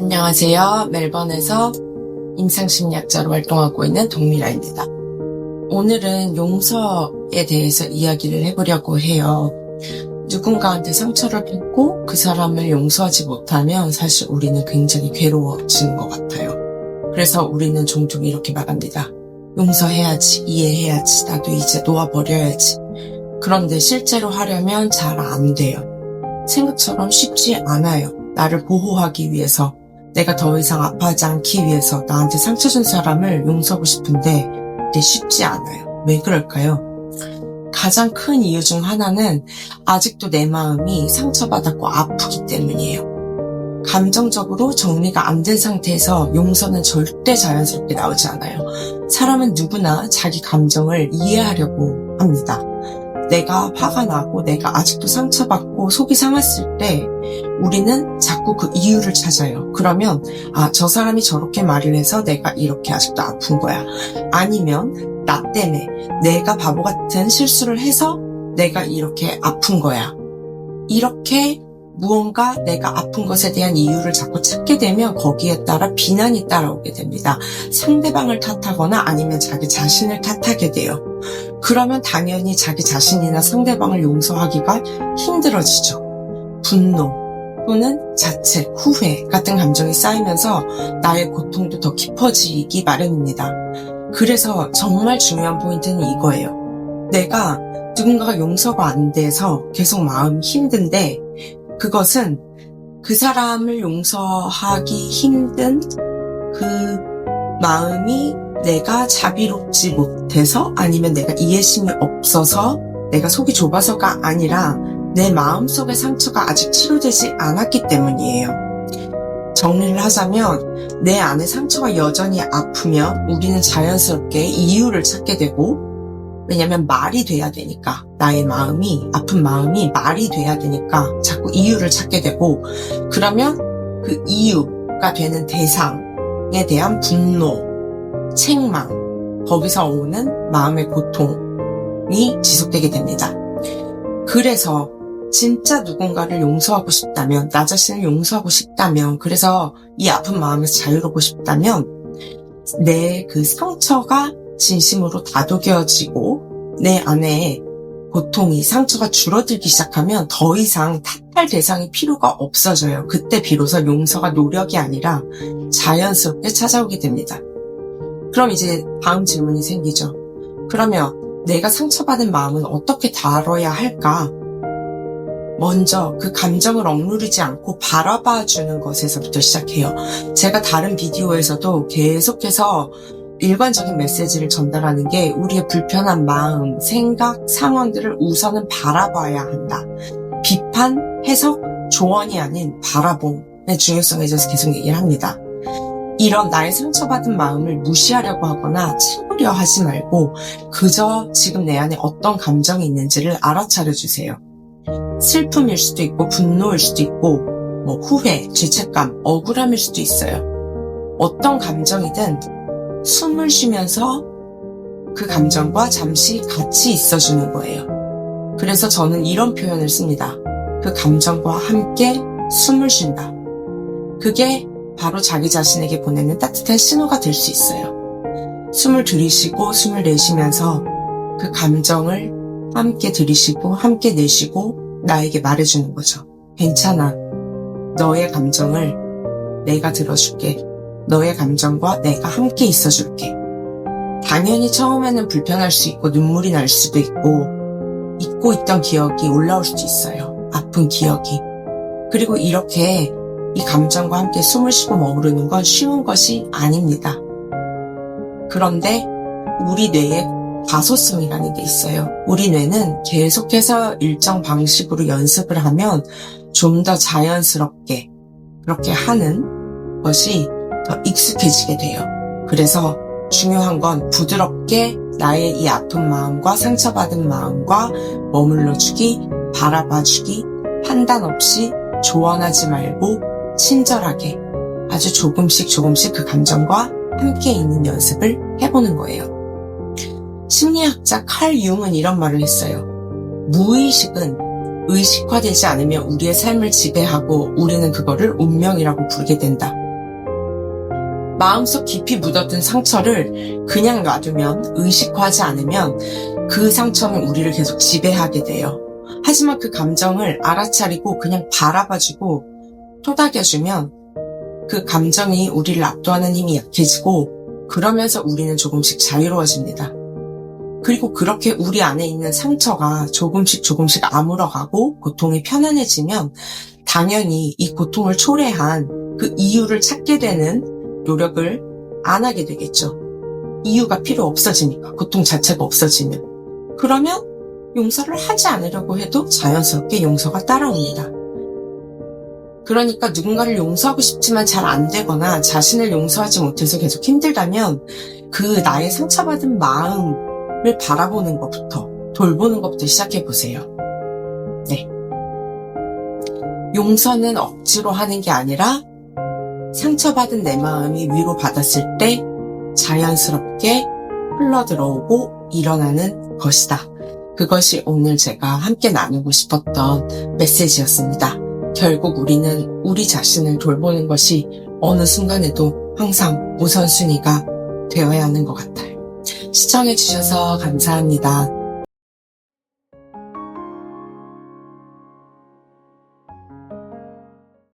안녕하세요. 멜번에서 임상심리학자로 활동하고 있는 동미라입니다. 오늘은 용서에 대해서 이야기를 해보려고 해요. 누군가한테 상처를 받고 그 사람을 용서하지 못하면 사실 우리는 굉장히 괴로워지는 것 같아요. 그래서 우리는 종종 이렇게 말합니다. 용서해야지, 이해해야지, 나도 이제 놓아버려야지. 그런데 실제로 하려면 잘 안 돼요. 생각처럼 쉽지 않아요. 나를 보호하기 위해서, 내가 더 이상 아파하지 않기 위해서 나한테 상처 준 사람을 용서하고 싶은데 그게 쉽지 않아요. 왜 그럴까요? 가장 큰 이유 중 하나는 아직도 내 마음이 상처받았고 아프기 때문이에요. 감정적으로 정리가 안 된 상태에서 용서는 절대 자연스럽게 나오지 않아요. 사람은 누구나 자기 감정을 이해하려고 합니다. 내가 화가 나고 내가 아직도 상처받고 속이 상했을 때 우리는 자꾸 그 이유를 찾아요. 그러면 저 사람이 저렇게 말을 해서 내가 이렇게 아직도 아픈 거야. 아니면 나 때문에 내가 바보 같은 실수를 해서 내가 이렇게 아픈 거야. 이렇게 무언가 내가 아픈 것에 대한 이유를 자꾸 찾게 되면 거기에 따라 비난이 따라오게 됩니다. 상대방을 탓하거나 아니면 자기 자신을 탓하게 돼요. 그러면 당연히 자기 자신이나 상대방을 용서하기가 힘들어지죠. 분노 또는 자책, 후회 같은 감정이 쌓이면서 나의 고통도 더 깊어지기 마련입니다. 그래서 정말 중요한 포인트는 이거예요. 내가 누군가가 용서가 안 돼서 계속 마음이 힘든데 그것은 그 사람을 용서하기 힘든 그 마음이 내가 자비롭지 못해서 아니면 내가 이해심이 없어서 내가 속이 좁아서가 아니라 내 마음속의 상처가 아직 치료되지 않았기 때문이에요. 정리를 하자면 내 안에 상처가 여전히 아프면 우리는 자연스럽게 이유를 찾게 되고 왜냐면 말이 돼야 되니까 나의 마음이 아픈 마음이 말이 돼야 되니까 자꾸 이유를 찾게 되고 그러면 그 이유가 되는 대상에 대한 분노, 책망 거기서 오는 마음의 고통이 지속되게 됩니다. 그래서 진짜 누군가를 용서하고 싶다면 나 자신을 용서하고 싶다면 그래서 이 아픈 마음에서 자유롭고 싶다면 내 그 상처가 진심으로 다독여지고 내 안에 고통이 상처가 줄어들기 시작하면 더 이상 탓할 대상이 필요가 없어져요. 그때 비로소 용서가 노력이 아니라 자연스럽게 찾아오게 됩니다. 그럼 이제 다음 질문이 생기죠. 그러면 내가 상처받은 마음은 어떻게 다뤄야 할까? 먼저 그 감정을 억누르지 않고 바라봐주는 것에서부터 시작해요. 제가 다른 비디오에서도 계속해서 일관적인 메시지를 전달하는 게 우리의 불편한 마음, 생각, 상황들을 우선은 바라봐야 한다. 비판, 해석, 조언이 아닌 바라봄의 중요성에 대해서 계속 얘기를 합니다. 이런 나의 상처받은 마음을 무시하려고 하거나 채우려 하지 말고 그저 지금 내 안에 어떤 감정이 있는지를 알아차려주세요. 슬픔일 수도 있고 분노일 수도 있고 후회, 죄책감, 억울함일 수도 있어요. 어떤 감정이든 숨을 쉬면서 그 감정과 잠시 같이 있어주는 거예요. 그래서 저는 이런 표현을 씁니다. 그 감정과 함께 숨을 쉰다. 그게 바로 자기 자신에게 보내는 따뜻한 신호가 될 수 있어요. 숨을 들이쉬고 숨을 내쉬면서 그 감정을 함께 들이쉬고 함께 내쉬고 나에게 말해주는 거죠. 괜찮아. 너의 감정을 내가 들어줄게. 너의 감정과 내가 함께 있어줄게. 당연히 처음에는 불편할 수 있고 눈물이 날 수도 있고 잊고 있던 기억이 올라올 수도 있어요. 아픈 기억이. 그리고 이렇게 이 감정과 함께 숨을 쉬고 머무르는 건 쉬운 것이 아닙니다. 그런데 우리 뇌에 과소성이라는 게 있어요. 우리 뇌는 계속해서 일정 방식으로 연습을 하면 좀 더 자연스럽게 그렇게 하는 것이 더 익숙해지게 돼요. 그래서 중요한 건 부드럽게 나의 이 아픈 마음과 상처받은 마음과 머물러주기, 바라봐주기, 판단 없이 조언하지 말고 친절하게 아주 조금씩 그 감정과 함께 있는 연습을 해보는 거예요. 심리학자 칼 융은 이런 말을 했어요. 무의식은 의식화되지 않으면 우리의 삶을 지배하고 우리는 그거를 운명이라고 부르게 된다. 마음속 깊이 묻어둔 상처를 그냥 놔두면, 의식화하지 않으면 그 상처는 우리를 계속 지배하게 돼요. 하지만 그 감정을 알아차리고 그냥 바라봐주고 토닥여주면 그 감정이 우리를 압도하는 힘이 약해지고, 그러면서 우리는 조금씩 자유로워집니다. 그리고 그렇게 우리 안에 있는 상처가 조금씩 아물어가고 고통이 편안해지면 당연히 이 고통을 초래한 그 이유를 찾게 되는 노력을 안 하게 되겠죠. 이유가 필요 없어지니까, 고통 자체가 없어지면. 그러면 용서를 하지 않으려고 해도 자연스럽게 용서가 따라옵니다. 그러니까 누군가를 용서하고 싶지만 잘 안 되거나 자신을 용서하지 못해서 계속 힘들다면 그 나의 상처받은 마음을 바라보는 것부터, 돌보는 것부터 시작해보세요. 네. 용서는 억지로 하는 게 아니라 상처받은 내 마음이 위로받았을 때 자연스럽게 흘러들어오고 일어나는 것이다. 그것이 오늘 제가 함께 나누고 싶었던 메시지였습니다. 결국 우리는 우리 자신을 돌보는 것이 어느 순간에도 항상 우선순위가 되어야 하는 것 같아요. 시청해주셔서 감사합니다.